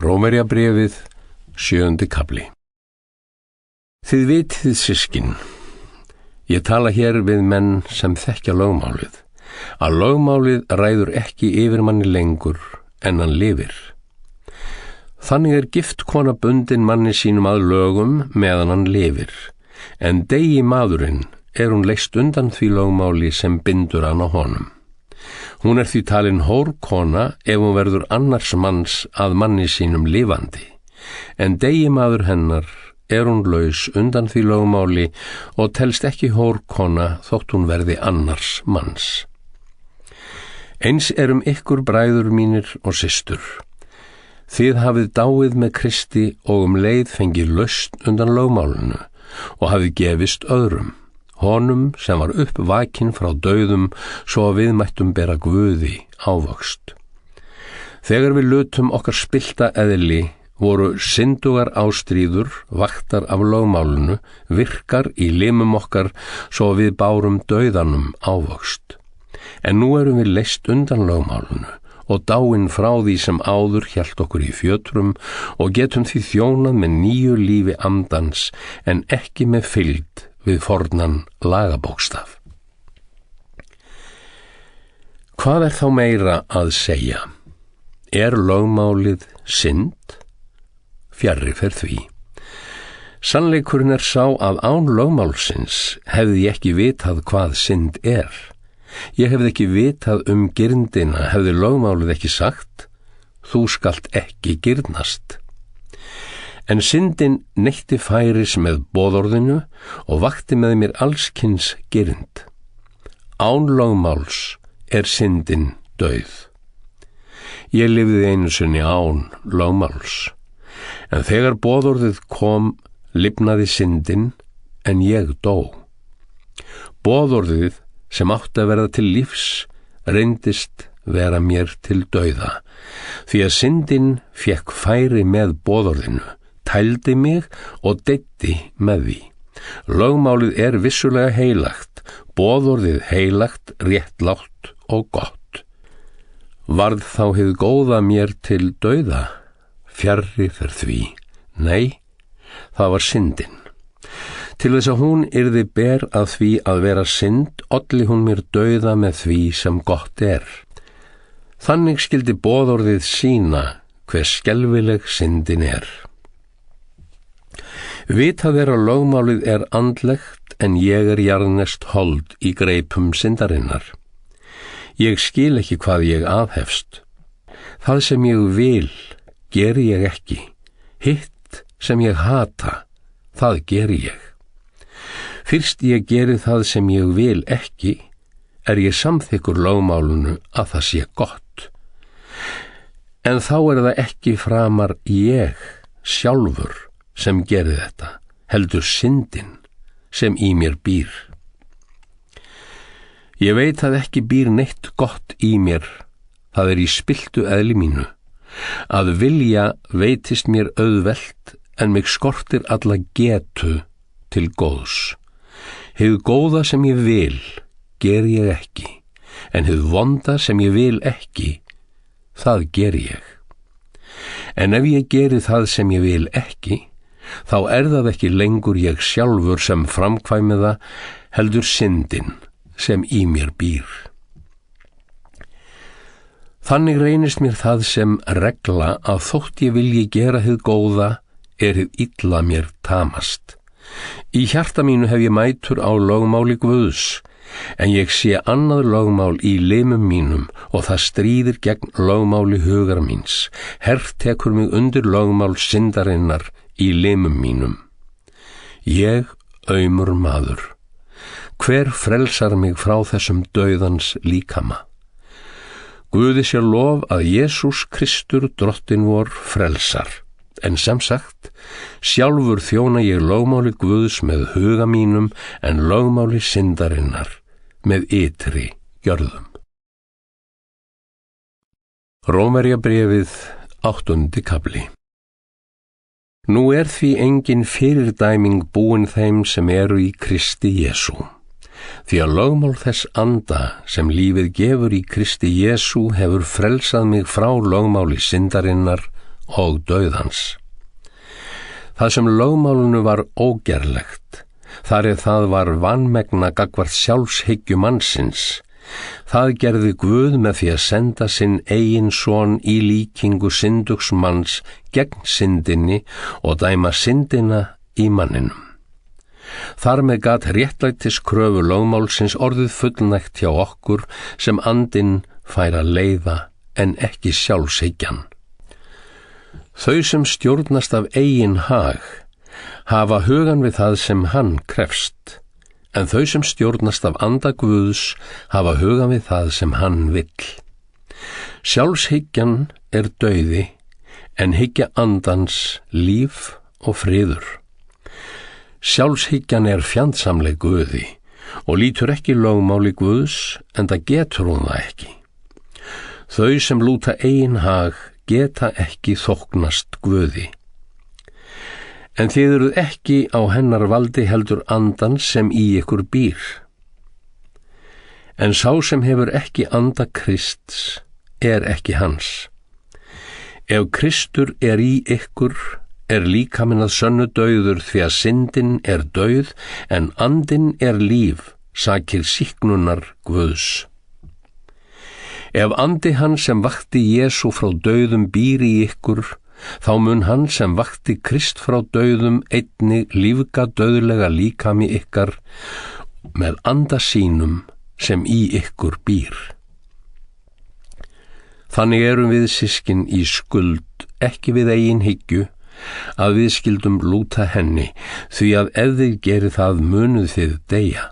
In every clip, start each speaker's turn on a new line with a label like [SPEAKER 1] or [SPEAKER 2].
[SPEAKER 1] Rómverjabréfið, 7. kafli. Þið vitið, systkin, ég tala hér við menn sem þekkja lögmálið, að lögmálið ræður ekki yfir manni lengur en hann lifir. Þannig gift kona bundin manni sínum að lögum meðan hann lifir, en deyi maðurinn hún leyst undan því lögmáli sem bindur hann á honum. Hún því talin hórkona ef hún verður annars manns að manni sínum lifandi, en deyi maður hennar hún laus undan því lögmáli og telst ekki hórkona þótt hún verði annars manns. Eins ykkur bræður mínir og systur. Þið hafið dáið með Kristi og leið fengið lausn undan lögmálinu og hafið gefist öðrum, honum sem var uppvakinn frá dauðum svo að við mættum bera Guði ávöxt. Þegar við lutum okkar spillta eðli voru syndugar ástríður, vaktar af lögmálinu, virkar í limum okkar svo að við bárum dauðanum ávöxt. En nú við leyst undan lögmálinu og dáin frá því sem áður hélt okkur í fjötrum og getum því þjónað með nýju lífi andans en ekki með fylgd við fornan lagabókstaf. Hvað þá meira að segja? Lögmálið synd? Fjarri fer því. Sannleikurinn sá að án lögmálsins hefði ég ekki vitað hvað synd Ég hefði ekki vitað girndina hefði lögmálið ekki sagt, þú skalt ekki girnast. En syndin neytti færis með boðorðinu og vakti með mér allskyns girnd. Án lögmáls syndin dauð. Ég lifði einu sinni án lögmáls, en þegar boðorðið kom, lifnaði syndin, en ég dó. Boðorðið sem átti að verða til lífs, reyndist vera mér til dauða, því að syndin fékk færi með boðorðinu, tældi mig og deyddi með því. Lögmálið vissulega heilagt, boðorðið heilagt, réttlátt og gott. Varð þá hið góða mér til dauða? Fjarri fer því. Nei, það var syndin. Til þess að hún yrði ber að því að vera synd, olli hún mér dauða með því sem gott Þannig skildi boðorðið sýna hve skelfileg syndin Vitað að lögmálið andlegt, en ég jarðnest hold í greipum syndarinnar. Ég skil ekki hvað ég aðhefst. Það sem ég vil, geri ég ekki. Hitt sem ég hata, það geri ég. Fyrst ég geri það sem ég vil ekki, ég samþykkur lögmálinu að það sé gott. En þá það ekki framar ég sjálfur sem geri þetta, heldur syndin sem í mér býr. Ég veit að ekki býr neitt gott í mér, það í spilltu eðli mínu. Að vilja veitist mér auðvelt, en mig skortir alla getu til góðs. Hið góða sem ég vil, geri ég ekki, en hið vonda sem ég vil ekki, það geri ég. En ef ég geri það sem ég vil ekki, þá það ekki lengur ég sjálfur sem framkvæmi það, heldur syndin sem í mér býr. Þannig reynist mér það sem regla að þótt ég vilji gera hið góða, hið illa mér tamast. Í hjarta mínu hef ég mætur á lögmáli Guðs, en ég sé annað lögmál í limum mínum og það stríðir gegn lögmáli hugar míns. Tekur mig undir lögmál syndarinnar í limum mínum. Ég aumur maður. Hver frelsar mig frá þessum dauðans líkama? Guði sé lof að Jesús Kristur drottinn vor frelsar. En sem sagt, sjálfur þjóna ég lögmáli Guðs með huga mínum en lögmáli syndarinnar með ytri gjörðum. Rómverjabréfið, 8. kafli. Nú því engin fyrirdæming búin þeim sem í Kristi Jesú. Því að lögmál þess anda sem lífið gefur í Kristi Jesú hefur frelsað mig frá lögmáli syndarinnar og dauðans. Það sem lögmálinu var ógerlegt, þar það var vanmegna gagnvart sjálfshyggju mannsins, það gerði Guð með því að senda sinn eigin son í líkingu syndugs manns gegn syndinni og dæma syndina í manninum. Þar með gat réttlætis kröfu lögmálsins orðið fullnægt hjá okkur sem andinn fær að leiða en ekki sjálfshyggjan. Þau sem stjórnast af eigin hag hafa hugan við það sem hann krefst, en þau sem stjórnast af anda Guðs hafa hugan við það sem hann vill. Sjálfshyggjan er dauði, en hyggja andans líf og friður. Sjálfshyggjan er fjandsamleg Guði og lítur ekki lögmáli Guðs, enda getur hún það ekki. Þau sem lúta eigin hag geta ekki þóknast Guði. En þið eruð ekki á hennar valdi heldur andans sem í ykkur býr. En sá sem hefur ekki anda Krists er ekki hans. Ef Kristur er í ykkur, er líkaminn að sönnu dauður því að syndin er dauð, en andinn er líf, sakir sýknunar Guðs. Ef andi hann sem vakti Jesú frá dauðum býr í ykkur, þá mun hann sem vakti Krist frá dauðum einnig lífga dauðlega líkami ykkar með anda sínum sem í ykkur býr. Þannig erum við systkin í skuld, ekki við eigin hyggju, að við skildum lúta henni, því að ef þið gerið það munuð þið deyja.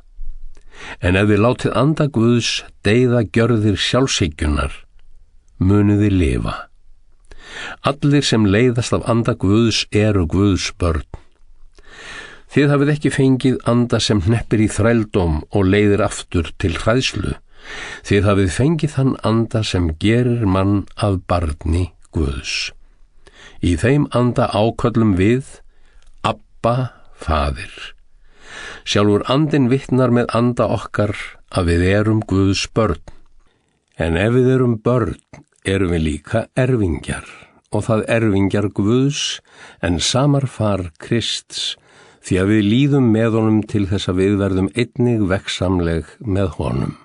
[SPEAKER 1] En ef þið látið anda Guðs deyða gjörðir sjálfshyggjunnar, munuð þið lifa. Allir sem leiðast af anda Guðs eru Guðs börn. Þið hafið ekki fengið anda sem hneppir í þrældóm og leiðir aftur til hræðslu. Þið hafið fengið þann anda sem gerir mann að barni Guðs. Í þeim anda áköllum við, Abba, Faðir. Sjálfur andinn vitnar með anda okkar að við erum Guðs börn. En ef við erum börn, erum við líka erfingjar, og það erfingjar Guðs, en samarfar Krists, því að við líðum með honum til þess að við verðum einnig veggsamleg með honum.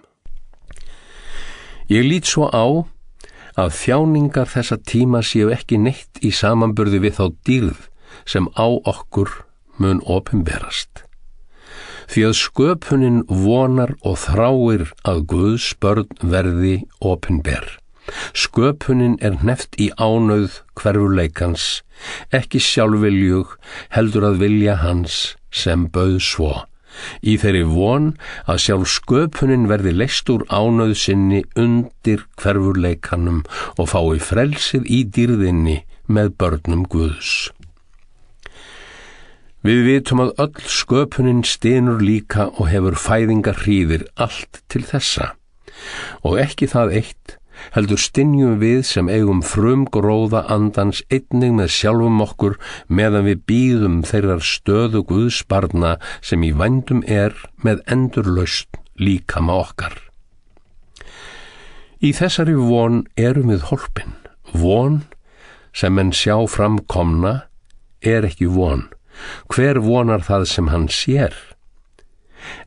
[SPEAKER 1] Ég lít svo á að þjáningar þessa tíma séu ekki neitt í samanburði við þá dýrð sem á okkur mun opinberast. Því að sköpunin vonar og þráir að Guðs börn verði opinber. Sköpunin er hneppt í ánauð hverfurleikans, ekki sjálfviljug, heldur að vilja hans sem bauð svo. Í þeirri von að sjálf sköpunin verði leyst úr ánauð sinni undir hverfurleikanum og fái frelsið í dýrðinni með börnum Guðs. Við vitum að öll sköpunin stynur líka og hefur fæðingarhríðir allt til þessa. Og ekki það eitt, heldur stynjum við sem eigum frumgróða andans einnig með sjálfum okkur meðan við bíðum þeirrar stöðu Guðs barna sem í vændum er með endurlausn líkama okkar. Í þessari von erum við hólpin. Von sem menn sjá framkomna er ekki von. Hver vonar það sem hann sér?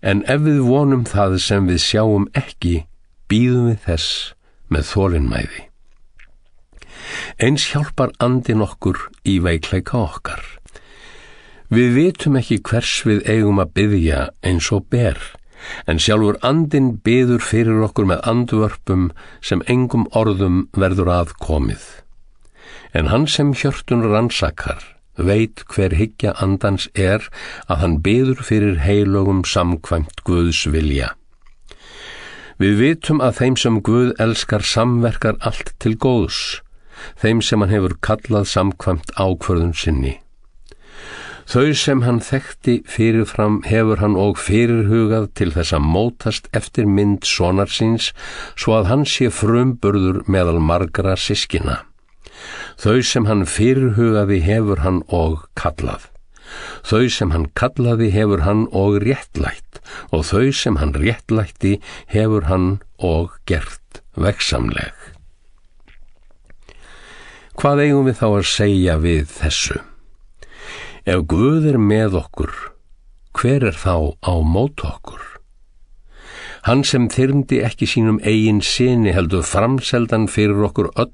[SPEAKER 1] En ef við vonum það sem við sjáum ekki, bíðum við þess með þolinmæði. Eins hjálpar andinn okkur í veikleika okkar. Við vitum ekki hvers við eigum að biðja eins og ber, en sjálfur andinn biður fyrir okkur með andvörpum sem engum orðum verður að komið. En hann sem hjörtun rannsakar veit hver hyggja andans er að hann biður fyrir heilögum samkvæmt Guðs vilja. Við vitum að þeim sem Guð elskar samverkar allt til góðs, þeim sem hann hefur kallað samkvæmt ákvörðun sinni. Þau sem hann þekkti fyrirfram hefur hann og fyrirhugað til þess að mótast eftir mynd sonar síns, svo að hann sé frumburður meðal margra systkina. Þau sem hann fyrirhugaði hefur hann og kallað. Þau sem hann kallaði hefur hann og réttlætt, og þau sem hann réttlætti hefur hann og gert veggsamleg. Hvað eigum við þá að segja við þessu? Ef Guð er með okkur, hver er þá á móti okkur? Hann sem þyrmdi ekki sínum eigin syni heldur framseldan fyrir okkur öll,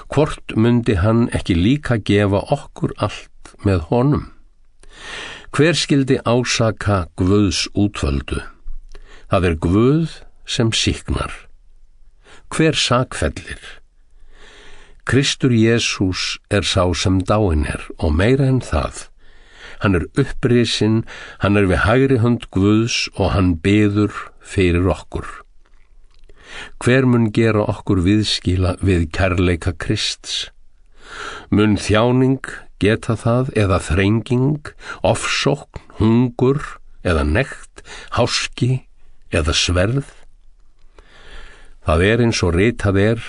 [SPEAKER 1] hvort mundi hann ekki líka gefa okkur allt með honum? Hver skyldi ásaka Guðs útvöldu? Það er Guð sem sýknar. Hver sakfellir? Kristur Jesús er sá sem dáinn er og meira en það. Hann er upprisinn, hann er við hægri hönd Guðs og hann biður fyrir okkur. Hver mun gera okkur viðskila við kærleika Krists? Mun þjáning geta það eða þrenging, ofsókn, hungur eða nekt, háski eða sverð? Það er eins og ritað er: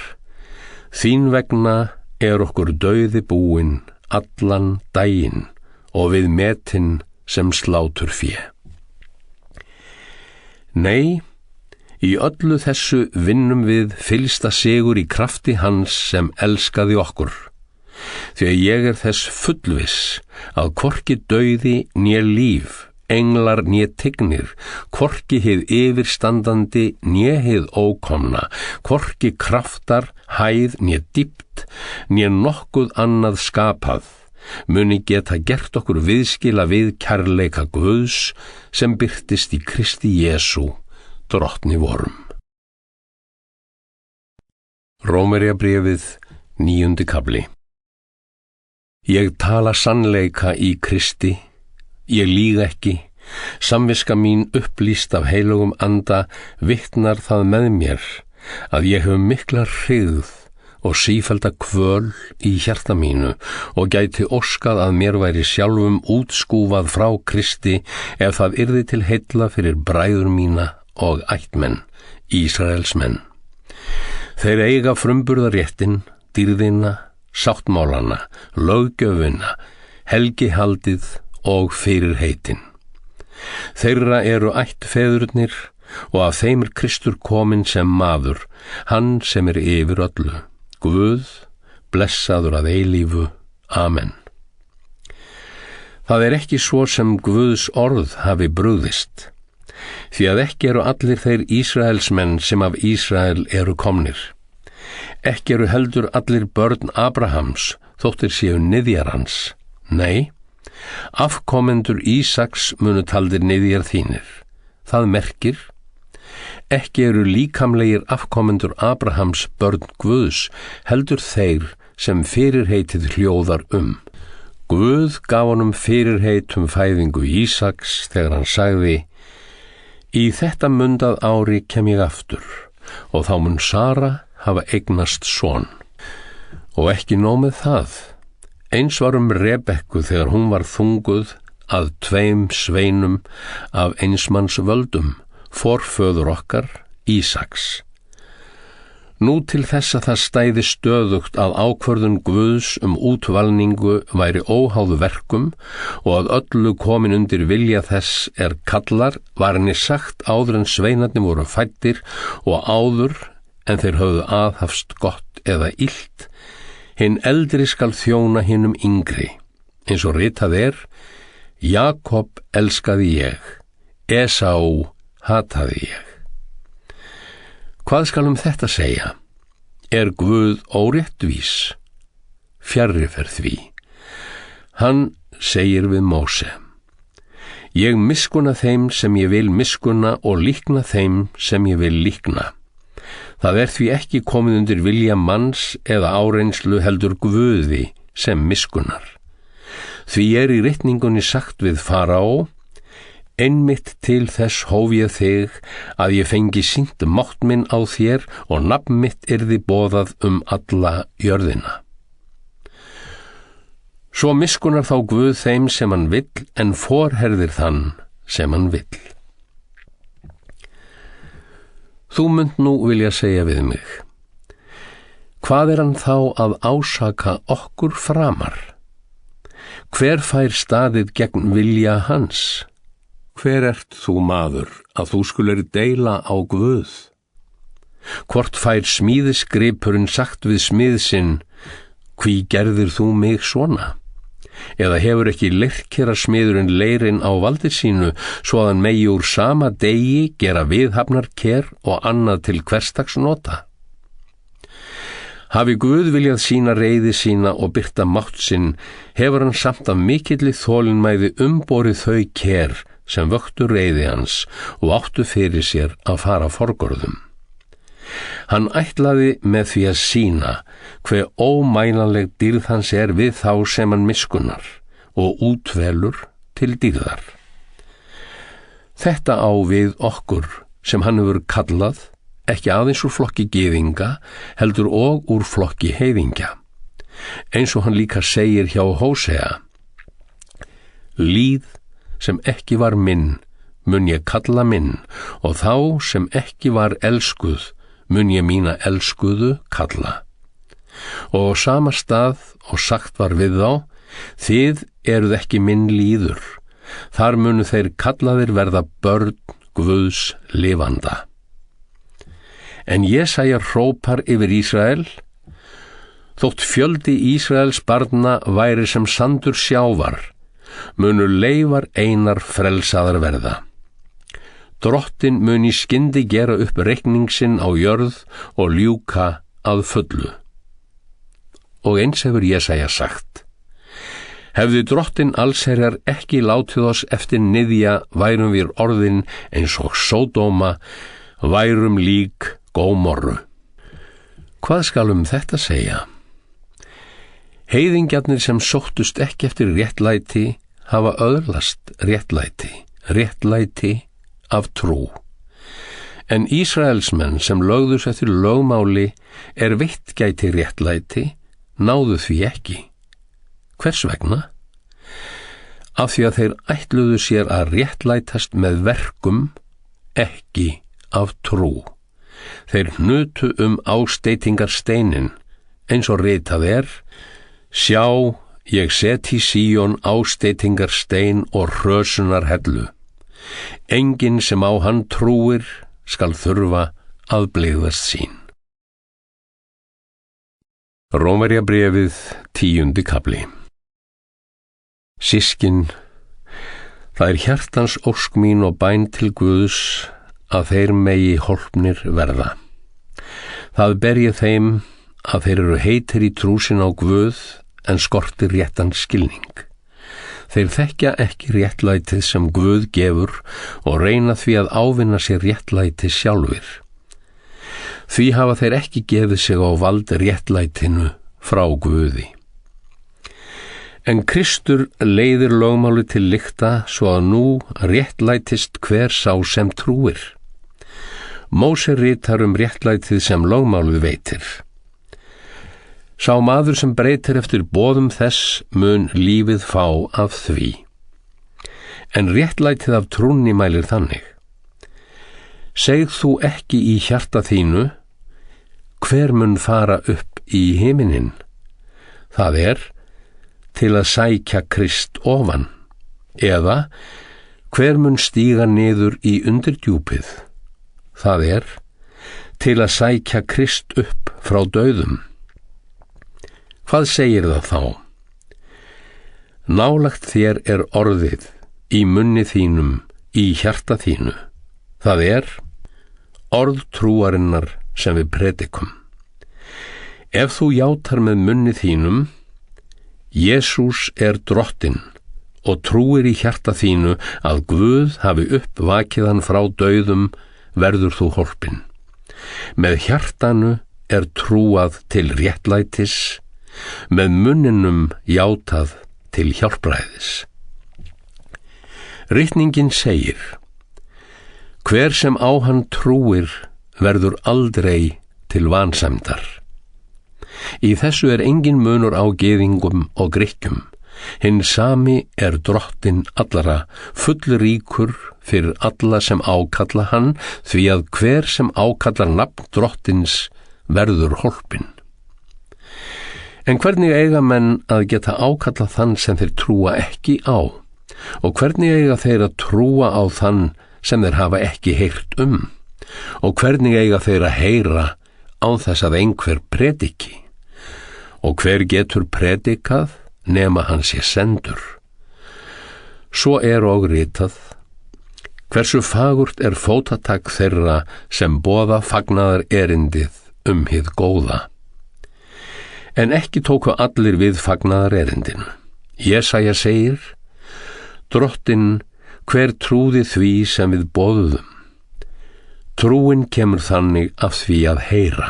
[SPEAKER 1] þín vegna er okkur dauði búinn allan daginn og við metin sem slátur fé. Nei, í öllu þessu vinnum við fyllsta sigur í krafti hans sem elskaði okkur. Því að ég er þess fullviss að hvorki dauði né líf, englar né tignir, hvorki hið yfirstandandi né hið ókomna, hvorki kraftar, hæð né dýpt, né nokkuð annað skapað, muni geta gert okkur viðskila við kærleika Guðs sem birtist í Kristi Jesú, drottni vorum. Rómverjabréfið, 9. kafli. Ég tala sannleika í Kristi, ég lýg ekki, samviska mín upplýst af heilugum anda vitnar það með mér að ég hef mikla hryggð og sífellda kvöl í hjarta mínu og gæti óskað að mér væri sjálfum útskúfað frá Kristi ef það yrði til heilla fyrir bræður mína og ættmenn, Ísraelsmenn. Þeir eiga frumburðaréttin, dýrðina, sáttmálana, löggjöfina, helgihaldið og fyrirheitin. Þeirra eru ættfeðurnir og af þeim er Kristur kominn sem maður, hann sem er yfir öllu. Guð, blessaður að eilífu. Amen. Það er ekki svo sem Guðs orð hafi brugðist, því að ekki eru allir þeir Ísraelsmenn sem af Ísrael eru komnir. Ekki eru heldur allir börn Abrahams, þóttir séu niðjar hans. Nei, afkomendur Ísaks munu taldir niðjar þínir. Það merkir: ekki eru líkamlegir afkomendur Abrahams börn Guðs, heldur þeir sem fyrirheitið hljóðar Guð gaf honum fyrirheit fæðingu Ísaks þegar hann sagði: í þetta mundað ári kem ég aftur, og þá mun Sara hafa eignast son. Og ekki nóg með það, eins var Rebekku þegar hún var þunguð að 2 sveinum af einsmanns völdum, forföður okkar, Ísaks. Nú til þess að það stæði stöðugt að ákvörðun Guðs útvalningu væri óháð verkum og að öllu komin undir vilja þess er kallar, var henni sagt áður en sveinarnir voru fæddir og áður en þeir höfðu aðhafst gott eða illt, hinn eldri skal þjóna hinum yngri, eins og ritað er: Jakob elskaði ég, Esau hataði ég. Hvað skal þetta segja? Er Guð óréttvís? Fjarri fer því. Hann segir við Móse: ég miskunna þeim sem ég vil miskunna og líkna þeim sem ég vil líkna. Það er því ekki komið undir vilja manns eða áreynslu heldur Guði sem miskunnar. Því er í ritningunni sagt við Faraó: einmitt til þess hóf ég þig að ég fengi sýnt mátt minn á þér og nafn mitt yrði boðað alla jörðina. Svo miskunnar þá Guð þeim sem hann vill, en forherðir þann sem hann vill. Þú munt nú vilja segja við mig: hvað er hann þá að ásaka okkur framar? Hver fær staðið gegn vilja hans? Hver ert þú maður að þú skulir deila á Guð? Hvort fær smíðisgripurinn sagt við smið sinn: hví gerðir þú mig svona? Eða hefur ekki leirkerasmiðurinn leirinn á valdi sínu, svo að hann megi úr sama degi gera viðhafnarker og annað til hversdags nota? Hafi Guð viljað sína reiði sína og birta mátt sinn, hefur hann samt af mikilli þolinmæði umborið þau ker sem vöktu reiði hans og áttu fyrir sér að fara forgörðum. Hann ætlaði með því að sýna hve ómælanleg dýrð hans er við þá sem hann miskunnar og útvelur til dýrðar. Þetta á við okkur sem hann hefur kallað, ekki aðeins úr flokki gyðinga, heldur og úr flokki heiðingja. Eins og hann líka segir hjá Hósea: Líð sem ekki var minn, mun ég kalla minn, og þá sem ekki var elskuð, mun ég mína elskuðu kalla. Og á sama stað og sagt var við þá: Þið eruð ekki minn líður, þar munu þeir kallaðir verða börn Guðs lifanda. En Jesaja hrópar yfir Ísrael: Þótt fjöldi Ísraels barna væri sem sandur sjávar, munu leifar einar frelsaðar verða. Drottinn mun í skyndi gera upp reikning sinn á jörð og ljúka að fullu. Og eins hefur Jesaja sagt: Hefði Drottinn allsherjar ekki látið oss eftir niðja, værum við orðin eins og Sódóma, værum lík Gómorru. Hvað skal þetta segja? Heiðingjarnir sem sóttust ekki eftir réttlæti hafa öðlast réttlæti af trú. En Ísraelsmenn sem lögðust eftir lögmáli veitt gæti réttlæti, náðu því ekki. Hvers vegna? Af því að þeir ætluðu sér að réttlætast með verkum, ekki af trú. Þeir hnutu ásteytingarsteinin, eins og ritað Sjá, ég set í Síón ásteytingarstein og hrösunar hellu. Enginn sem á hann trúir skal þurfa að blygðast sín. Rómverjabréfið 10. kafli. Systkin, það hjartans ósk mín og bæn til Guðs að þeir megi hólpnir verða. Það ber ég þeim að þeir eru heitir í trú sín á Guð en skortir réttan skilning. Þeir þekkja ekki réttlætið sem Guð gefur og reyna því að ávinna sér réttlætið sjálfir. Því hafa þeir ekki gefið sig á vald réttlætinu frá Guði. En Kristur leiðir lögmáli til lykta svo að nú réttlætist hver sá sem trúir. Móse ritar réttlætið sem lögmálið veitir. Sá maður sem breytir eftir boðum þess mun lífið fá af því. En réttlætið af trúnni mælir þannig: Segð þú ekki í hjarta þínu: Hver mun fara upp í himininn? Það til að sækja Krist ofan. Eða, hver mun stíga niður í undirdjúpið? Það til að sækja Krist upp frá dauðum. Hvað segir það þá? Nálægt þér orðið í munni þínum, í hjarta þínu. Það orð trúarinnar sem við predikum. Ef þú játar með munni þínum: Jesús Drottinn, og trúir í hjarta þínu að Guð hafi uppvakið hann frá dauðum, verður þú hólpinn. Með hjartanu trúað til réttlætis, með munninum játað til hjálpræðis. Ritningin segir: Hver sem á hann trúir verður aldrei til vansæmdar. Í þessu engin munur á gyðingum og Grikkjum. Hinn sami Drottinn allra, fullríkur fyrir alla sem ákalla hann, því að hver sem ákallar nafn Drottins verður hólpinn. En hvernig eiga menn að geta ákallað þann sem þeir trúa ekki á? Og hvernig eiga þeir að trúa á þann sem þeir hafa ekki heyrt um? Og hvernig eiga þeir að heyra án þess að einhver prediki? og hver getur predikað nema hann sé sendur. Svo og ritað: hversu fagurt fótatak þeirra sem boða fagnaðar erindið hið góða. En ekki tóku allir við fagnaðar erindinu. Jesaja segir: Drottinn, hver trúði því sem við boðuðum? Trúin kemur þannig af því að heyra.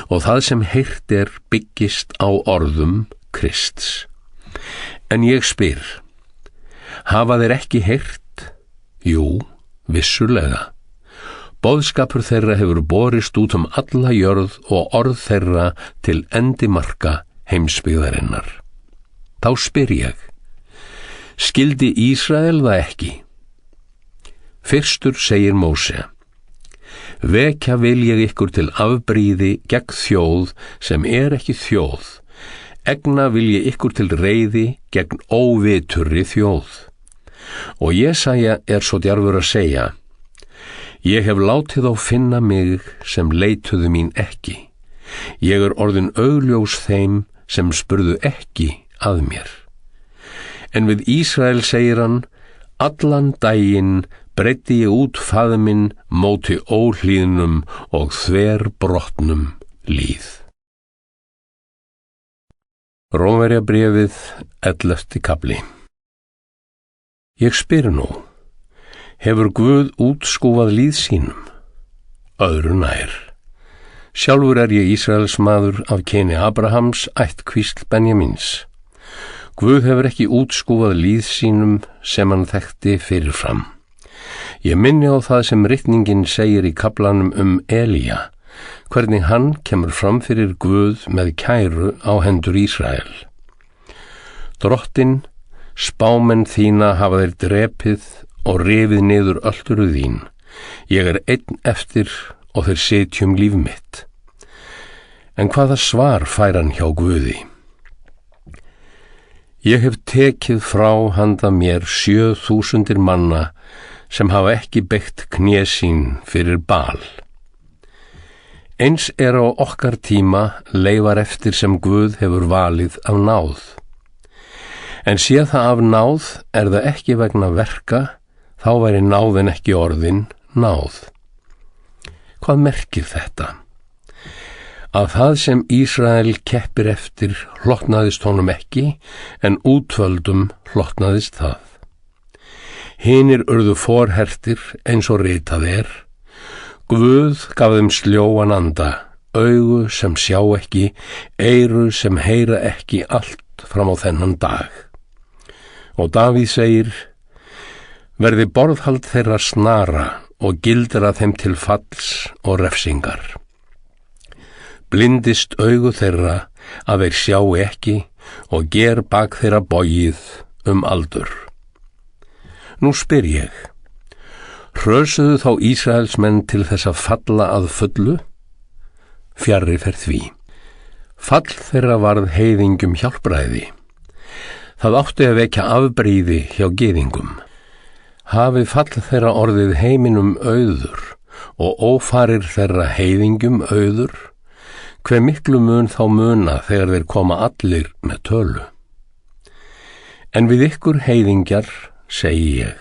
[SPEAKER 1] Og það sem heyrt byggist á orðum Krists. En ég spyr: hafa þeir ekki heyrt? Jú, vissulega. Boðskapur þeirra hefur borist út alla jörð og orð þeirra til endimarka heimsbyggðarinnar. Þá spyr ég: skildi Ísrael það ekki? Fyrstur segir Móse: vekja vil ég ykkur til afbrýði gegn þjóð sem ekki þjóð, egna vil ég ykkur til reiði gegn óviturri þjóð. Og Jesaja svo djarfur að segja: ég hef látið á finna mig sem leituðu mín ekki. Ég orðin augljós þeim sem spurðu ekki að mér. En við Ísrael segir hann: allan daginn breiddi ég út faðminn móti óhlýðnum og þverbrotnum líð. Rómverjabréfið 11. kafli. Ég spyr nú: hefur Guð útskúfað líð sínum? Öðru nær. Sjálfur ég Ísraels maður af kyni Abrahams, ættkvísl Benjamins. Guð hefur ekki útskúfað líð sínum sem hann þekkti fyrirfram. Ég minni á það sem ritningin segir í kaflanum Elía, hvernig hann kemur fram fyrir Guð með kæru á hendur Ísrael. Drottinn, spámenn þína hafa þeir drepið og rifið niður ölturu þín. Ég einn eftir og þeir sitjum líf mitt. En hvaða svar fær hann hjá Guði? Ég hef tekið frá handa mér 7.000 manna sem hafa ekki beygt kné sín fyrir Baal. Eins á okkar tíma leifar eftir sem Guð hefur valið af náð. En sé það af náð það ekki vegna verka, þá væri náðin ekki orðin náð. Hvað merkir þetta? Að það sem Ísrael keppir eftir hlotnaðist honum ekki, en útvöldum hlotnaðist það. Hinir urðu forhertir eins og ritað Guð gaf þeim sljóan anda, augu sem sjá ekki, eyru sem heyra ekki allt fram á þennan dag. Og Davíð segir: verði borðhald þeirra snara og gildra þeim til falls og refsingar. Blindist augu þeirra að þeir sjá ekki og ger bak þeirra bogið aldur. Nú spyr ég: hrösuðu þá Ísraelsmenn til þess að falla að fullu? Fjarri fer því. Fall þeirra varð heiðingum hjálpræði. Það átti að vekja afbrýði hjá gyðingum. Hafi fall þeirra orðið heiminum auður og ófarir þeirra heiðingum auður, hve miklu mun þá muna þegar þeir koma allir með tölu. En við ykkur heiðingjar segi ég: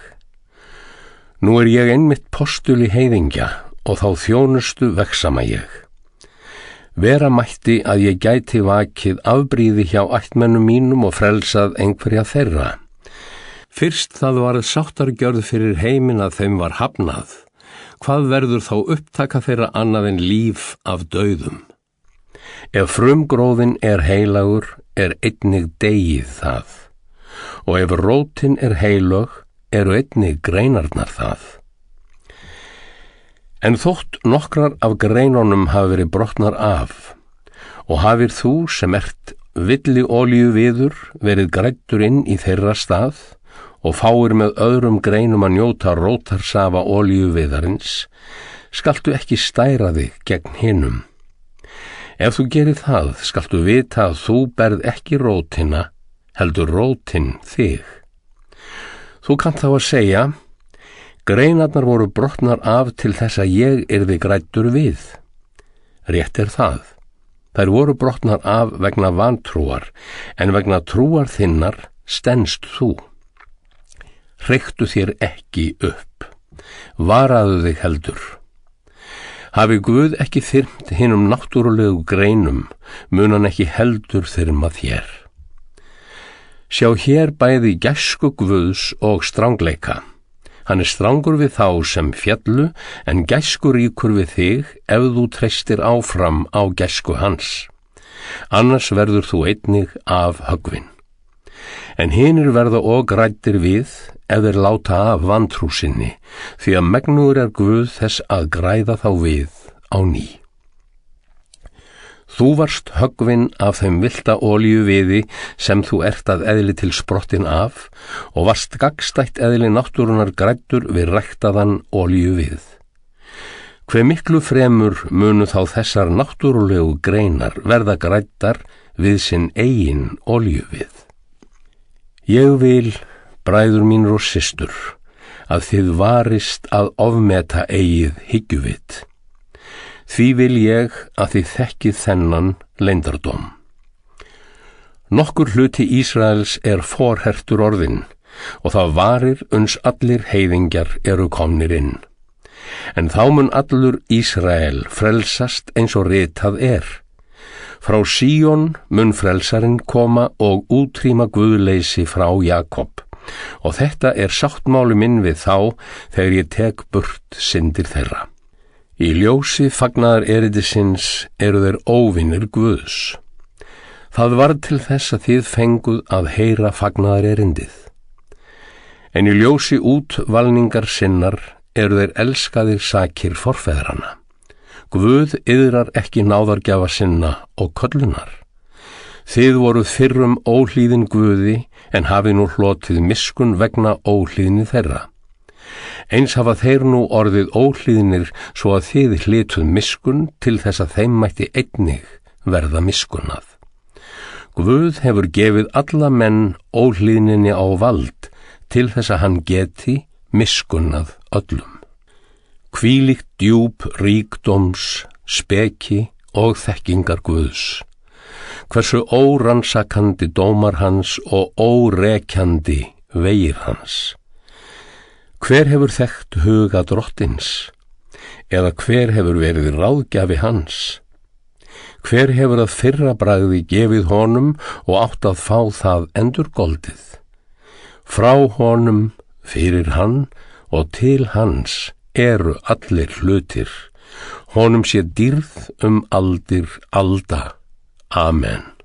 [SPEAKER 1] nú ég einmitt postuli heiðingja og þá þjónustu vegsama ég. Vera mætti að ég gæti vakið afbrýði hjá ættmennum mínum og frelsað einhverja þeirra. Fyrst það varð sáttargjörð fyrir heiminn að þeim var hafnað, hvað verður þá upptaka þeirra annað en líf af dauðum? Ef frumgróðinn heilagur, einnig degið það, og ef rótin heilög, eru einnig greinarnar það. En þótt nokkrar af greinunum hafi verið brotnar af, og hafir þú sem villi olíu viður verið græddur inn í þeirra stað, og fáir með öðrum greinum að njóta rótarsafa olíu viðarins, skaltu ekki stæra þig gegn hinum. Ef þú gerir það, skaltu vita að þú berð ekki rótina, heldur rótin þig. Þú kannt þá að segja: greinarnar voru brotnar af til þess að ég yrði græddur við. Rétt það. Þær voru brotnar af vegna vantrúar, en vegna trúar þinnar stenst þú. Hreyktu þér ekki upp, varaðu þig heldur. Hafi Guð ekki þyrmt hinum náttúrulegu greinum, mun hann ekki heldur þyrma þér. Sjá hér bæði gæsku Guðs og strangleika. Hann strangur við þá sem fjallu, en gæskuríkur við þig ef þú treystir áfram á gæsku hans. Annars verður þú einnig af höggvin. En hinir verða og græddir við ef þeir láta af vantrú sinni, því að megnugur Guð þess að græða þá við á ný. Þú varst höggvin af þeim villta olíuviði sem þú ert að eðli til sprottin af og varst gagnstætt eðli náttúrunar græddur við ræktaðan olíuvið. Hve miklu fremur munu þá þessar náttúrulegu greinar verða græddar við sinn eigin olíuvið. Ég vil, bræður mínir og systur, að þið varist að ofmeta eigið hyggjuvit. Því vil ég að þið þekkið þennan leyndardóm. Nokkur hluti Ísraels forhertur orðinn, og það varir uns allir heiðingjar eru komnir inn. En þá mun allur Ísrael frelsast eins og ritað Frá Síón mun frelsarinn koma og útrýma guðleysi frá Jakob, og þetta sáttmáli minn við þá þegar ég tek burt syndir þeirra. Í ljósi fagnaðar erindisins eru þeir óvinir Guðs. Það varð til þess að þið fenguð að heyra fagnaðar erindið. En í ljósi útvalningar sinnar eru þeir elskaðir sakir forfeðrana. Guð iðrar ekki náðargjafa sinna og köllunar. Þið voruð fyrrum óhlýðin Guði, en hafið nú hlotið miskun vegna óhlýðni þeirra. Eins hafa þeir nú orðið óhlýðnir svo að þið hlytuð miskun til þess að þeim mætti einnig verða miskunnað. Guð hefur gefið alla menn óhlýðninni á vald til þess að hann geti miskunnað öllum. Hvílíkt djúp ríkdóms, speki og þekkingar Guðs. Hversu órannsakandi dómar hans og órekjandi vegir hans. Hver hefur þekkt huga drottins, eða hver hefur verið ráðgjafi hans? Hver hefur að fyrra bragði gefið honum og átt að fá það endurgoldið? Frá honum, fyrir hann og til hans eru allir hlutir. Honum sé dýrð aldir alda. Amen.